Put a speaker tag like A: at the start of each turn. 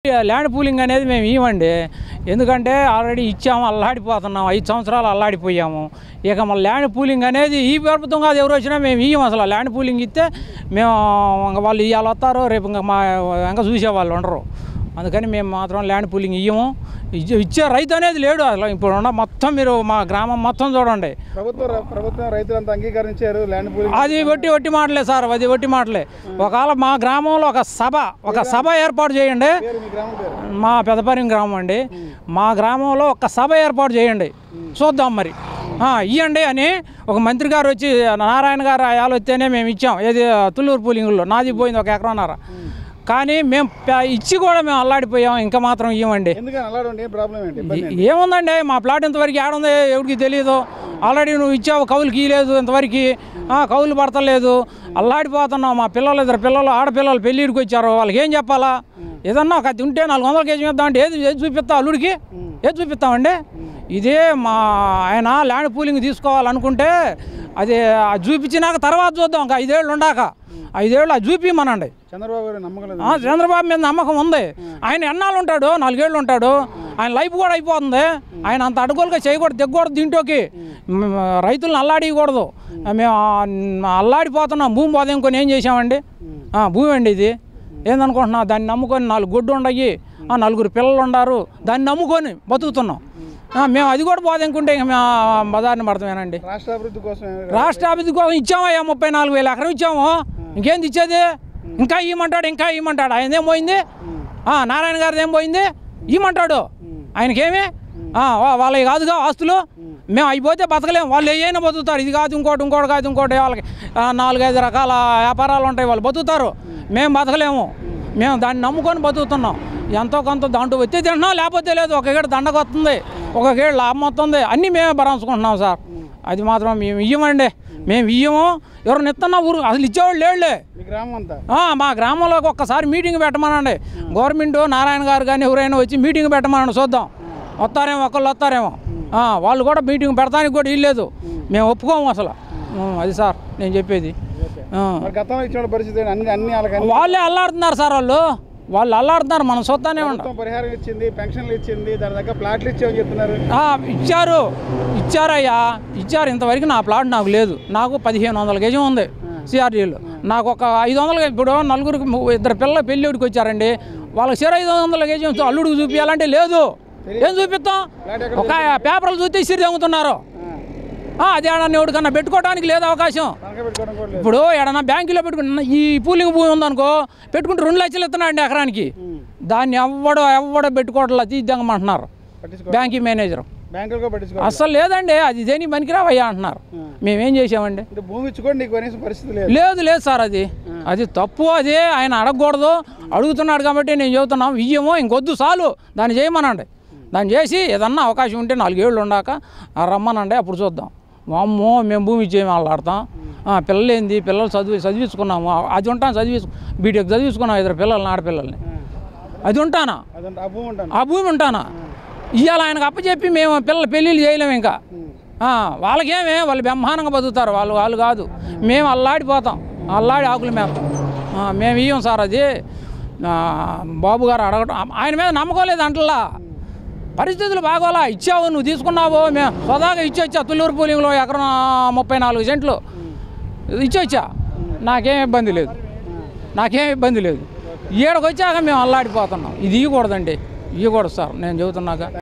A: Land pooling అనేది మేము ఇవ్వండి. ఎందుకంటే ఆల్రెడీ ఇచ్చాము, అల్లాడిపోతున్నాం. 5 సంవత్సరాలు అల్లాడిపోయాము. ఇక మన ల్యాండ్ పూలింగ్ అనేది ఈ ప్రభుత్వం కాదు, ఎవరు వచ్చినా మేము ఇవ్వం. అసలు ల్యాండ్ పూలింగ్ ఇస్తే మేము వాళ్ళు ఇవాళ వస్తారో రేపు ఇంకా మా ఇంకా చూసేవాళ్ళు ఉండరు. అందుకని మేము మాత్రం ల్యాండ్ పూలింగ్ ఇవ్వము. ఇచ్చే రైతు అనేది లేడు అసలు. ఇప్పుడు ఉన్న మొత్తం మీరు మా గ్రామం మొత్తం చూడండి.
B: ప్రభుత్వం రైతులంతా అంగీకరించారు ల్యాండ్ పూలింగ్.
A: అది ఒట్టి మాటలే సార్, అది ఒట్టి మాటలే. ఒకవేళ మా గ్రామంలో ఒక సభ ఏర్పాటు చేయండి. మా పెదపరిం గ్రామం అండి. మా గ్రామంలో ఒక సభ ఏర్పాటు చేయండి, చూద్దాం మరి ఇవ్వండి అని. ఒక మంత్రి గారు వచ్చి నారాయణ గారు ఆలోచిస్తేనే మేము ఇచ్చాం. ఏది తుళ్ళూరు పూలింగ్లో నాది పోయింది 1 ఎకరన్నర. కానీ మేము ఇచ్చి కూడా మేము అల్లాడిపోయాం. ఇంకా మాత్రం ఇవ్వండి. ఏముందండి, మా ప్లాట్ ఇంతవరకు ఏడుంది ఎవరికి తెలియదు. ఆల్రెడీ నువ్వు ఇచ్చావు, కౌలుకి ఇవ్వలేదు ఇంతవరకు, కౌలు పడతలేదు. అల్లాడిపోతున్నావు. మా పిల్లలు 2 పిల్లలు ఆడపిల్లలు పెళ్ళిడికి వచ్చారు, వాళ్ళకి ఏం చెప్పాలా? ఏదన్నా ఒక ఉంటే 400 కేజీ ఇద్దామంటే ఏది చూపిస్తావు అల్లుడికి? ఏది చూపిస్తామండి? ఇదే మా ఆయన ల్యాండ్ పూలింగ్ తీసుకోవాలనుకుంటే అది చూపించినాక తర్వాత చూద్దాం. ఇంకా 5 ఏళ్ళు ఉండాక 5 ఏళ్ళు అది చూపిమనండి. చంద్రబాబు మీద నమ్మకం ఉంది. ఆయన ఎన్నాళ్ళు ఉంటాడు? 4 ఏళ్ళు ఉంటాడు. ఆయన లైఫ్ కూడా అయిపోతుంది. ఆయన అంత అడుగులుగా చేయకూడదు, దిగకూడదు. దీంట్లోకి రైతులను అల్లాడియకూడదు. మేము అల్లాడిపోతున్నాం. భూమి పోదేంకొని ఏం చేసామండి? భూమి అండి ఇది. ఏందనుకుంటున్నా? దాన్ని నమ్ముకొని 4 గొడ్డు ఉండయి, 4 పిల్లలు ఉండారు. దాన్ని నమ్ముకొని బతుకుతున్నాం. మేము అది కూడా పోదనుకుంటే ఇంకా మేము బజార్ని పడతామేనండి.
B: రాష్ట్ర
A: అభివృద్ధి కోసం ఇచ్చామయ్యా, 34,000 ఎకరం ఇచ్చాము. ఇంకేంది ఇచ్చేది? ఇంకా ఇవ్వమంటాడు. ఆయన ఏం పోయింది? నారాయణ గారిది ఏం పోయింది? ఇవ్వమంటాడు. ఆయనకేమి వాళ్ళకి కాదుగా ఆస్తులు. మేము అయిపోతే బతకలేము. వాళ్ళు ఏమైనా బతుకుతారు. ఇది కాదు ఇంకోటి కాదు ఇంకోటి. వాళ్ళకి 4-5 రకాల వ్యాపారాలు ఉంటాయి, వాళ్ళు బతుకుతారు. మేము బతకలేము. మేము దాన్ని నమ్ముకొని బతుకుతున్నాం. ఎంతో కొంత దాంట్లో వచ్చే తింటున్నాం, లేకపోతే లేదు. ఒక గేడు దండకు వస్తుంది, ఒక గేడు లాభం వస్తుంది. అన్నీ మేమే భరించుకుంటున్నాం సార్. అది మాత్రం మేము ఇవ్వమండి. మేము ఇవ్వము. ఎవరు ఇస్తున్నా ఊరు అసలు ఇచ్చేవాళ్ళు లేడులే. మా గ్రామంలోకి ఒక్కసారి మీటింగ్ పెట్టమనండి. గవర్నమెంట్ నారాయణ గారు కానీ ఎవరైనా వచ్చి మీటింగ్ పెట్టమనండి, చూద్దాం. వస్తారేమో, ఒకళ్ళు వస్తారేమో. వాళ్ళు కూడా మీటింగ్ పెడతానికి కూడా వీల్లేదు. మేము ఒప్పుకోము అసలు. అది సార్ నేను చెప్పేది. వాళ్ళే అల్లాడుతున్నారు సార్. వాళ్ళు అల్లాడుతున్నారు. మనం చూస్తానే ఉంటాం.
B: పరిహారం ఇచ్చింది, పెన్షన్లు ఇచ్చింది, దాని దగ్గర ప్లాట్లు ఇచ్చామని చెప్తున్నారు.
A: ఇచ్చారయ్యా, ఇచ్చారు. ఇంతవరకు నా ప్లాట్ నాకు లేదు. నాకు 1500 గజం ఉంది సిఆర్డీలో. నాకు ఒక 500. ఇప్పుడు 2 పిల్లలు పెళ్ళిడికి వచ్చారండి. వాళ్ళకి 500 గజం అల్లుడికి చూపించాలంటే లేదు. ఏం చూపిస్తాం? ఒక పేపర్లు చూస్తే ఇసిరి తెంగుతున్నారు. అది ఏడన్నా ఎవరికన్నా పెట్టుకోవడానికి లేదు అవకాశం. ఇప్పుడు ఏడన్నా బ్యాంకులో పెట్టుకుంటున్నా, ఈ పూలింగ్ భూమి ఉందనుకో, పెట్టుకుంటే 2 లక్షలు ఇస్తున్నాడు ఎకరానికి. దాన్ని ఎవడో పెట్టుకోవట్లా, తీద్దామంటున్నారు బ్యాంకింగ్ మేనేజర్. అస్సలు లేదండి, అది దేనికి పనికిరావయ్యా అంటున్నారు. మేమేం చేసామండి? లేదు సార్, అది తప్పు. అది ఆయన అడగకూడదు. అడుగుతున్నాడు కాబట్టి నేను చెబుతున్నాం. ఇయ్యమో ఇంకొద్దు, చాలు. దాన్ని చేయమనండి. దాన్ని చేసి ఏదన్నా అవకాశం ఉంటే 4 ఏళ్ళు ఉండాక రమ్మనండి, అప్పుడు చూద్దాం. అమ్మో మేము భూమి ఇచ్చేమి ఆడతాం. పిల్లలు ఏంది? పిల్లలు చదివించుకున్నాము. అది ఉంటాను, బీటెక్ చదివించుకున్నాం 2 పిల్లల్ని, ఆడపిల్లల్ని. అది ఉంటానా? ఆ భూమి ఉంటానా? ఇవాళ ఆయనకు అప్పచెప్పి మేము పెళ్ళిళ్ళు చేయలేము. ఇంకా వాళ్ళకేమే, వాళ్ళు బ్రహ్మాండంగా బతుకుతారు. వాళ్ళు కాదు. మేము అల్లాడిపోతాం, అల్లాడి ఆకులు మేస్తాం. మేము ఇవ్వం సార్. అది బాబు గారు అడగటం, ఆయన మీద నమ్మకం లేదు అంటలా. పరిస్థితులు బాగోలా. ఇచ్చావు, నువ్వు తీసుకున్నావు. మేము సదాగా ఇచ్చొచ్చా. తుళ్ళూరు పూలింగ్లో ఎకరం 34 సెంట్లు ఇచ్చొచ్చా. నాకేం ఇబ్బంది లేదు. ఈడకు వచ్చాక మేము అల్లాడిపోతున్నాం. ఇది ఇవ్వకూడదండి, ఇవ్వకూడదు సార్ నేను చెబుతున్నాక.